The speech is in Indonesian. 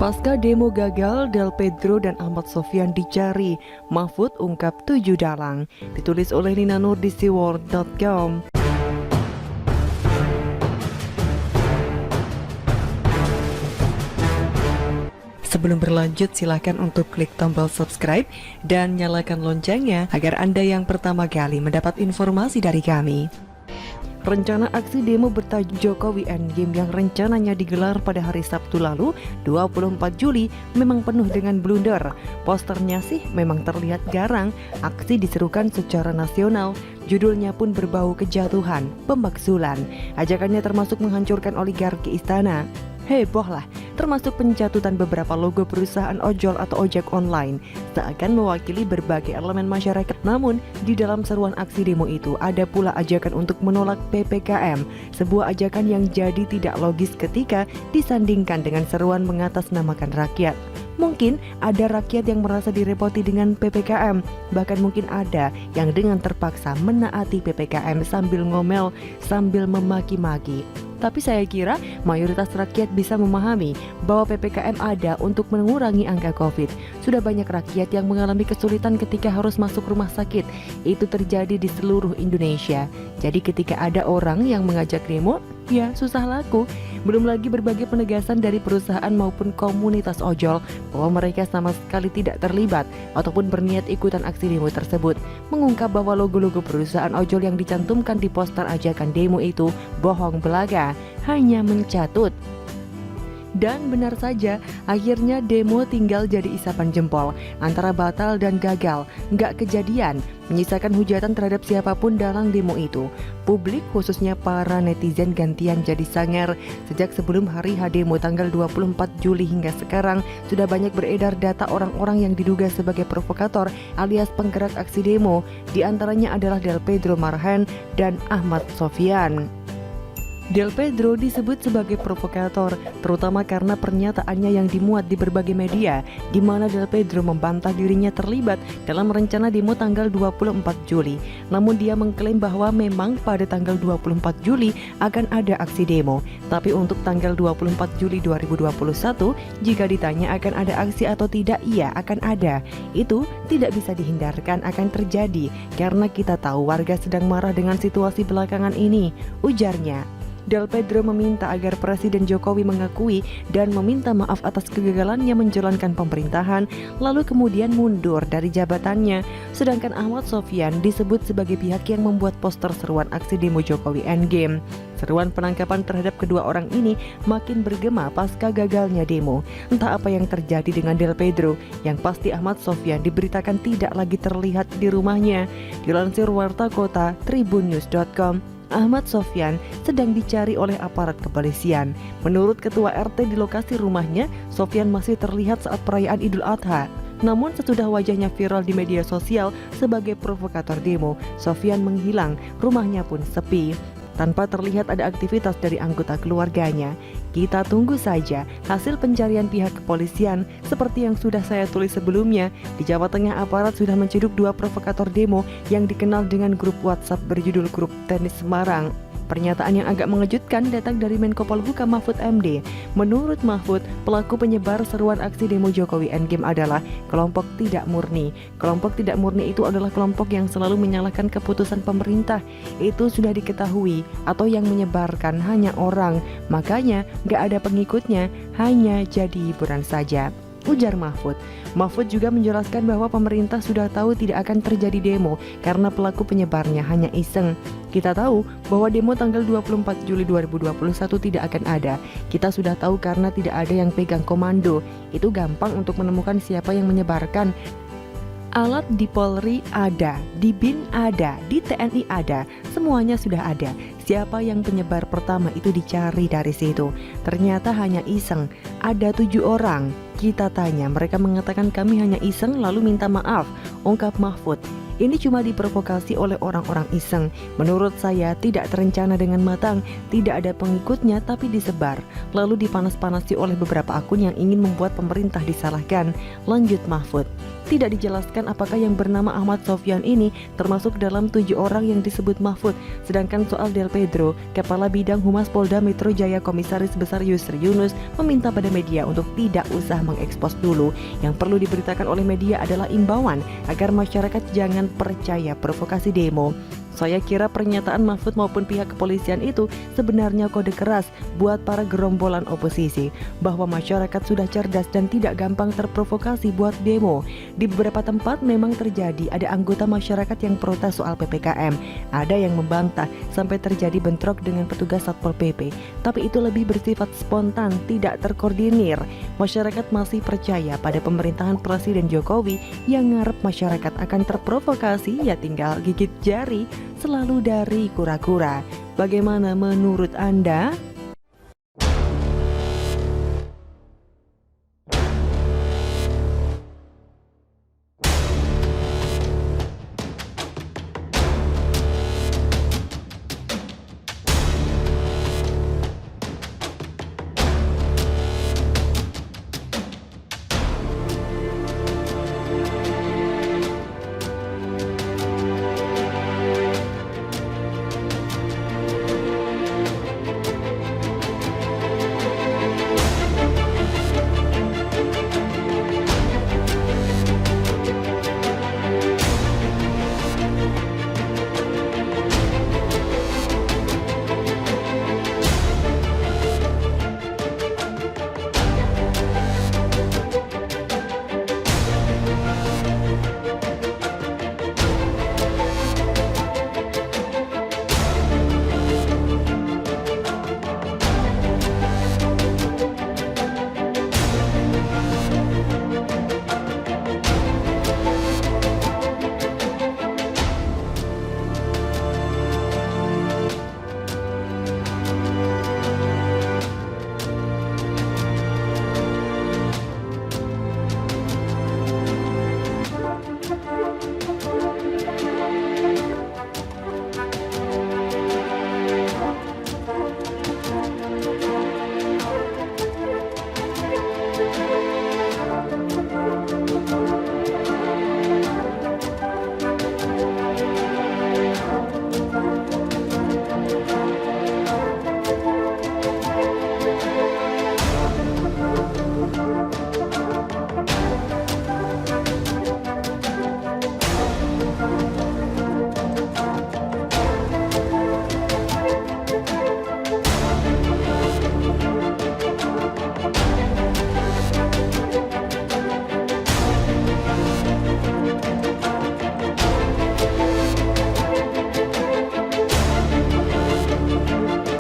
Pasca demo gagal, Del Pedro dan Ahmad Sofyan dicari. Mahfud ungkap 7 dalang. Ditulis oleh Nina Nur di seaworld.com. Sebelum berlanjut, silakan untuk klik tombol subscribe dan nyalakan loncengnya agar Anda yang pertama kali mendapat informasi dari kami. Rencana aksi demo bertajuk Jokowi Endgame yang rencananya digelar pada hari Sabtu lalu, 24 Juli, memang penuh dengan blunder. Posternya sih memang terlihat garang, aksi diserukan secara nasional, judulnya pun berbau kejatuhan, pemakzulan. Ajakannya termasuk menghancurkan oligarki istana. Heboh lah, termasuk pencatutan beberapa logo perusahaan ojol atau ojek online, seakan mewakili berbagai elemen masyarakat. Namun, di dalam seruan aksi demo itu ada pula ajakan untuk menolak PPKM, sebuah ajakan yang jadi tidak logis ketika disandingkan dengan seruan mengatasnamakan rakyat. Mungkin ada rakyat yang merasa direpoti dengan PPKM, bahkan mungkin ada yang dengan terpaksa menaati PPKM sambil ngomel, sambil memaki-maki. Tapi saya kira mayoritas rakyat bisa memahami bahwa PPKM ada untuk mengurangi angka COVID. Sudah banyak rakyat yang mengalami kesulitan ketika harus masuk rumah sakit. Itu terjadi di seluruh Indonesia. Jadi ketika ada orang yang mengajak demo, ya susah laku. Belum lagi berbagai penegasan dari perusahaan maupun komunitas ojol bahwa mereka sama sekali tidak terlibat ataupun berniat ikutan aksi demo tersebut. Mengungkap bahwa logo-logo perusahaan ojol yang dicantumkan di poster ajakan demo itu bohong belaka, hanya mencatut. Dan benar saja, akhirnya demo tinggal jadi isapan jempol antara batal dan gagal, nggak kejadian, menyisakan hujatan terhadap siapapun dalam demo itu. Publik khususnya para netizen gantian jadi sangar. Sejak sebelum hari H demo tanggal 24 Juli hingga sekarang, sudah banyak beredar data orang-orang yang diduga sebagai provokator alias penggerak aksi demo. Di antaranya adalah Del Pedro Marhan dan Ahmad Sofyan. Del Pedro disebut sebagai provokator, terutama karena pernyataannya yang dimuat di berbagai media, di mana Del Pedro membantah dirinya terlibat dalam rencana demo tanggal 24 Juli. Namun dia mengklaim bahwa memang pada tanggal 24 Juli akan ada aksi demo. Tapi untuk tanggal 24 Juli 2021, jika ditanya akan ada aksi atau tidak, iya akan ada. Itu tidak bisa dihindarkan akan terjadi, karena kita tahu warga sedang marah dengan situasi belakangan ini, ujarnya. Del Pedro meminta agar Presiden Jokowi mengakui dan meminta maaf atas kegagalannya menjalankan pemerintahan, lalu kemudian mundur dari jabatannya. Sedangkan Ahmad Sofyan disebut sebagai pihak yang membuat poster seruan aksi demo Jokowi Endgame. Seruan penangkapan terhadap kedua orang ini makin bergema pasca gagalnya demo. Entah apa yang terjadi dengan Del Pedro, yang pasti Ahmad Sofyan diberitakan tidak lagi terlihat di rumahnya. Dilansir Warta Kota Tribunnews.com, Ahmad Sofyan sedang dicari oleh aparat kepolisian. Menurut ketua RT di lokasi rumahnya, Sofyan masih terlihat saat perayaan Idul Adha. Namun sesudah wajahnya viral di media sosial sebagai provokator demo, Sofyan menghilang, rumahnya pun sepi. Tanpa terlihat ada aktivitas dari anggota keluarganya. Kita tunggu saja hasil pencarian pihak kepolisian. Seperti yang sudah saya tulis sebelumnya, di Jawa Tengah aparat sudah menciduk 2 provokator demo yang dikenal dengan grup WhatsApp berjudul Grup Tenis Semarang. Pernyataan yang agak mengejutkan datang dari Menko Polhukam Mahfud MD. Menurut Mahfud, pelaku penyebar seruan aksi demo Jokowi Endgame adalah kelompok tidak murni. Kelompok tidak murni itu adalah kelompok yang selalu menyalahkan keputusan pemerintah. Itu sudah diketahui, atau yang menyebarkan hanya orang. Makanya gak ada pengikutnya, hanya jadi hiburan saja, ujar Mahfud. Mahfud juga menjelaskan bahwa pemerintah sudah tahu tidak akan terjadi demo karena pelaku penyebarnya hanya iseng. Kita tahu bahwa demo tanggal 24 Juli 2021 tidak akan ada. Kita sudah tahu karena tidak ada yang pegang komando. Itu gampang untuk menemukan siapa yang menyebarkan. Alat di Polri ada, di BIN ada, di TNI ada, semuanya sudah ada. Siapa yang penyebar pertama itu dicari dari situ. Ternyata hanya iseng, ada 7 orang. Kita tanya, mereka mengatakan kami hanya iseng lalu minta maaf, ungkap Mahfud. Ini cuma diprovokasi oleh orang-orang iseng. Menurut saya tidak terencana dengan matang, tidak ada pengikutnya tapi disebar, lalu dipanas-panasi oleh beberapa akun yang ingin membuat pemerintah disalahkan, lanjut Mahfud. Tidak dijelaskan apakah yang bernama Ahmad Sofyan ini termasuk dalam 7 orang yang disebut Mahfud. Sedangkan soal Del Pedro, Kepala Bidang Humas Polda Metro Jaya Komisaris Besar Yusri Yunus meminta pada media untuk tidak usah mengekspos dulu. Yang perlu diberitakan oleh media adalah imbauan agar masyarakat jangan percaya provokasi demo. Saya kira pernyataan Mahfud maupun pihak kepolisian itu sebenarnya kode keras buat para gerombolan oposisi bahwa masyarakat sudah cerdas dan tidak gampang terprovokasi buat demo. Di beberapa tempat memang terjadi ada anggota masyarakat yang protes soal PPKM, ada yang membantah sampai terjadi bentrok dengan petugas Satpol PP. Tapi itu lebih bersifat spontan, tidak terkoordinir. Masyarakat masih percaya pada pemerintahan Presiden Jokowi yang ngarep masyarakat akan terprovokasi, ya tinggal gigit jari selalu dari kura-kura. Bagaimana menurut Anda?